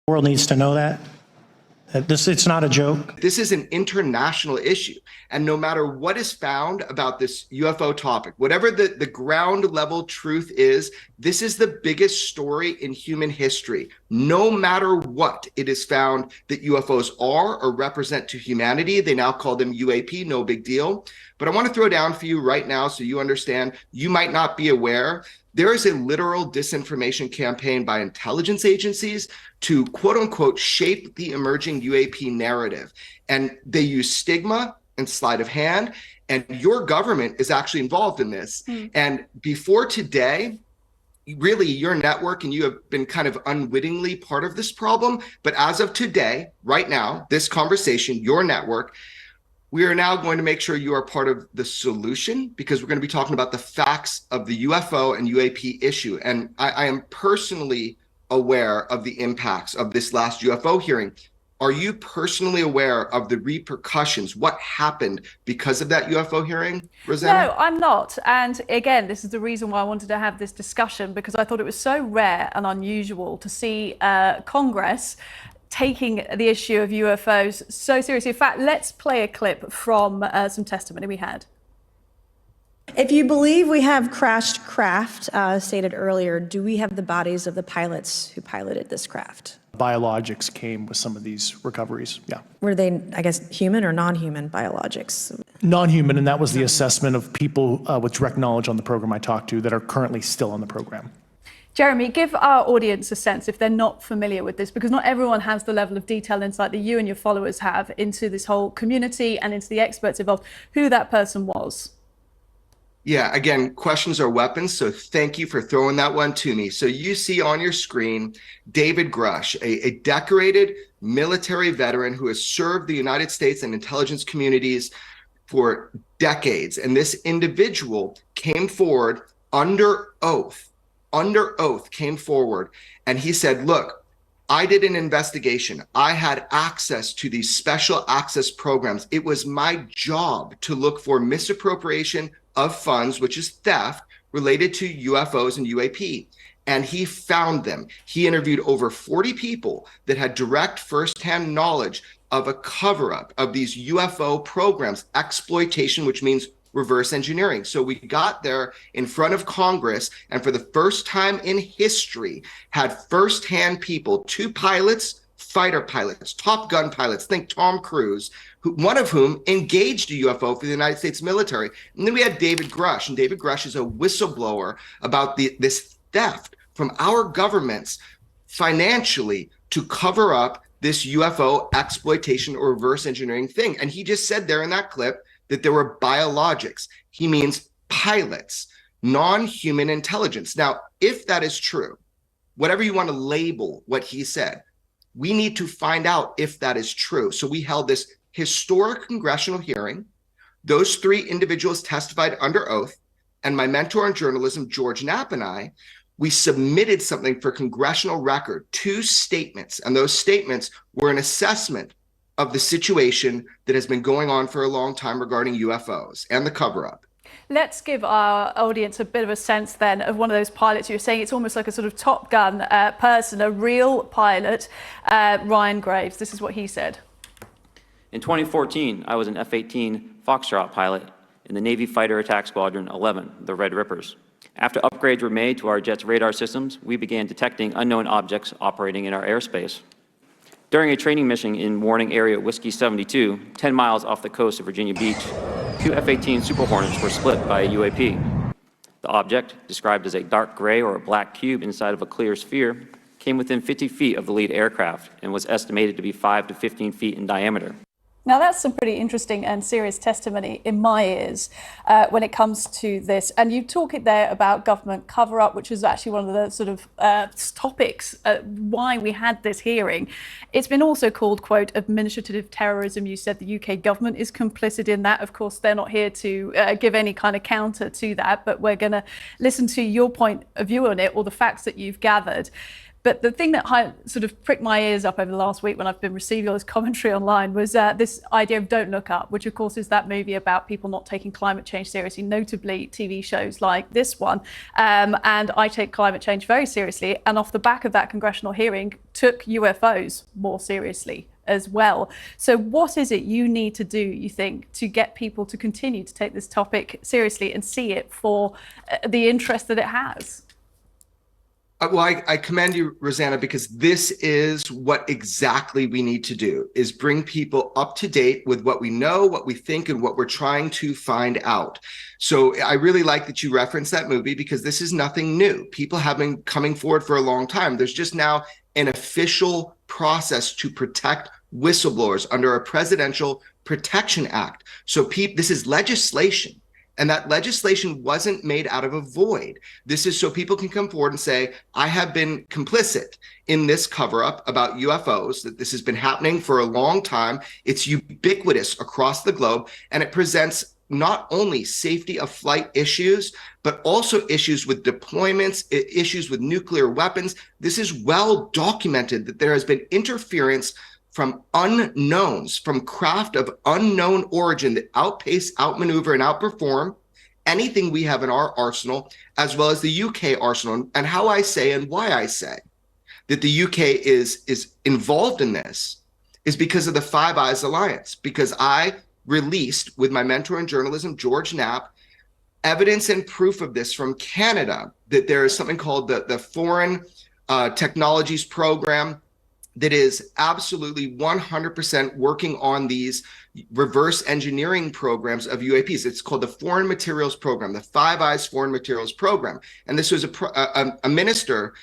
The world needs to know that. It's not a joke. This is an international issue. And no matter what is found about this UFO topic, whatever the ground level truth is, this is the biggest story in human history. No matter what it is found that UFOs are or represent to humanity, they now call them UAP, no big deal. But I want to throw down for you right now so you understand, you might not be aware, there is a literal disinformation campaign by intelligence agencies to quote unquote shape the emerging UAP narrative. And they use stigma and sleight of hand, and your government is actually involved in this. And before today, really your network and you have been kind of unwittingly part of this problem. But as of today, right now, this conversation, your network, we are now going to make sure you are part of the solution, because we're going to be talking about the facts of the UFO and UAP issue. And I am personally aware of the impacts of this last UFO hearing. Are you personally aware of the repercussions, what happened because of that UFO hearing, Rosanna? No, I'm not. And again, this is the reason why I wanted to have this discussion, because I thought it was so rare and unusual to see Congress taking the issue of UFOs so seriously. In fact, let's play a clip from some testimony we had. If you believe we have crashed craft, stated earlier, do we have the bodies of the pilots who piloted this craft? Biologics came with some of these recoveries, yeah. Were they, I guess, human or non-human biologics? Non-human, and that was the assessment of people with direct knowledge on the program I talked to that are currently still on the program. Jeremy, give our audience a sense, if they're not familiar with this, because not everyone has the level of detail and insight that you and your followers have into this whole community and into the experts involved, who that person was. Yeah, again, questions are weapons, so thank you for throwing that one to me. So you see on your screen David Grush, a decorated military veteran who has served the United States and intelligence communities for decades. And this individual came forward under oath, came forward, and he said, look, I did an investigation. I had access to these special access programs. It was my job to look for misappropriation of funds, which is theft, related to UFOs and UAP. And he found them. He interviewed over 40 people that had direct firsthand knowledge of a cover-up of these UFO programs, exploitation, which means reverse engineering. So we got there in front of Congress, and for the first time in history, had firsthand people, 2 pilots, fighter pilots, Top Gun pilots, think Tom Cruise, one of whom engaged a UFO for the United States military. And then we had David Grush, and David Grush is a whistleblower about this theft from our governments financially to cover up this UFO exploitation or reverse engineering thing. And he just said there in that clip that there were biologics. He means pilots, non-human intelligence. Now, if that is true, whatever you want to label what he said, we need to find out if that is true. So we held this historic congressional hearing. Those 3 individuals testified under oath, and my mentor in journalism, George Knapp, and I, we submitted something for congressional record, 2 statements, and those statements were an assessment of the situation that has been going on for a long time regarding UFOs and the cover-up. Let's give our audience a bit of a sense then of one of those pilots. You're saying it's almost like a sort of Top Gun person, a real pilot, Ryan Graves. This is what he said. In 2014, I was an F-18 Foxtrot pilot in the Navy Fighter Attack Squadron 11, the Red Rippers. After upgrades were made to our jet's radar systems, we began detecting unknown objects operating in our airspace. During a training mission in Warning Area Whiskey 72, 10 miles off the coast of Virginia Beach, 2 F-18 Super Hornets were split by a UAP. The object, described as a dark gray or a black cube inside of a clear sphere, came within 50 feet of the lead aircraft and was estimated to be 5 to 15 feet in diameter. Now, that's some pretty interesting and serious testimony in my ears when it comes to this. And you talk it there about government cover-up, which is actually one of the sort of topics why we had this hearing. It's been also called, quote, administrative terrorism. You said the UK government is complicit in that. Of course, they're not here to give any kind of counter to that, but we're going to listen to your point of view on it, or the facts that you've gathered. But the thing that sort of pricked my ears up over the last week when I've been receiving all this commentary online was this idea of Don't Look Up, which of course is that movie about people not taking climate change seriously, notably TV shows like this one. And I take climate change very seriously. And off the back of that congressional hearing, took UFOs more seriously as well. So what is it you need to do, you think, to get people to continue to take this topic seriously and see it for the interest that it has? Well, I commend you, Rosanna, because this is what exactly we need to do, is bring people up to date with what we know, what we think, and what we're trying to find out. So I really like that you referenced that movie, because this is nothing new. People have been coming forward for a long time. There's just now an official process to protect whistleblowers under a Presidential Protection Act. So this is legislation. And that legislation wasn't made out of a void. This is so people can come forward and say, I have been complicit in this cover-up about UFOs, that this has been happening for a long time. It's ubiquitous across the globe, and it presents not only safety of flight issues, but also issues with deployments, issues with nuclear weapons. This is well documented that there has been interference from unknowns, from craft of unknown origin that outpace, outmaneuver, and outperform anything we have in our arsenal, as well as the UK arsenal. And how I say and why I say that the UK is involved in this is because of the Five Eyes Alliance, because I released with my mentor in journalism, George Knapp, evidence and proof of this from Canada, that there is something called the Foreign Technologies Program, that is absolutely 100% working on these reverse engineering programs of UAPs. It's called the Foreign Materials Program, the Five Eyes Foreign Materials Program. And this was a minister,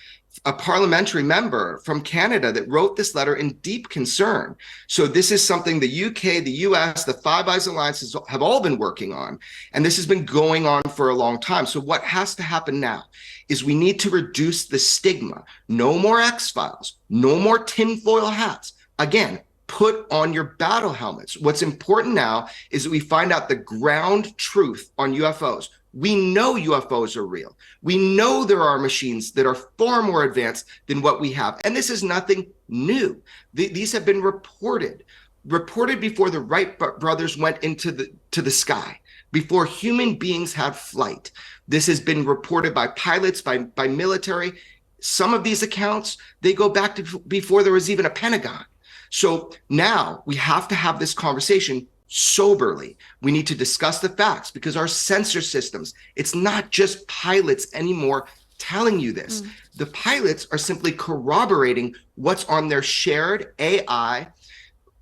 a parliamentary member from Canada, that wrote this letter in deep concern. So this is something the UK, the US, the Five Eyes Alliances have all been working on. And this has been going on for a long time. So what has to happen now is we need to reduce the stigma. No more X-Files, no more tinfoil hats. Again, put on your battle helmets. What's important now is that we find out the ground truth on UFOs. We know UFOs are real. We know there are machines that are far more advanced than what we have. And this is nothing new. These have been reported before the Wright brothers went into the sky, before human beings had flight. This has been reported by pilots, by military. Some of these accounts, they go back to before there was even a Pentagon. So now we have to have this conversation soberly. We need to discuss the facts, because our sensor systems, it's not just pilots anymore telling you this. The pilots are simply corroborating what's on their shared AI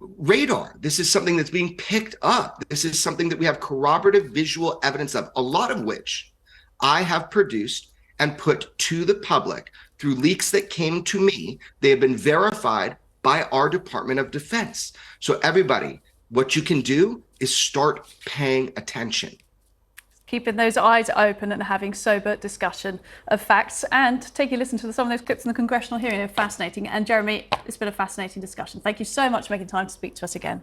radar. This is something that's being picked up. This is something that we have corroborative visual evidence of, a lot of which I have produced and put to the public through leaks that came to me. They have been verified by our Department of Defense. So everybody, what you can do is start paying attention. Keeping those eyes open and having sober discussion of facts, and taking a listen to some of those clips in the congressional hearing are fascinating. And Jeremy, it's been a fascinating discussion. Thank you so much for making time to speak to us again.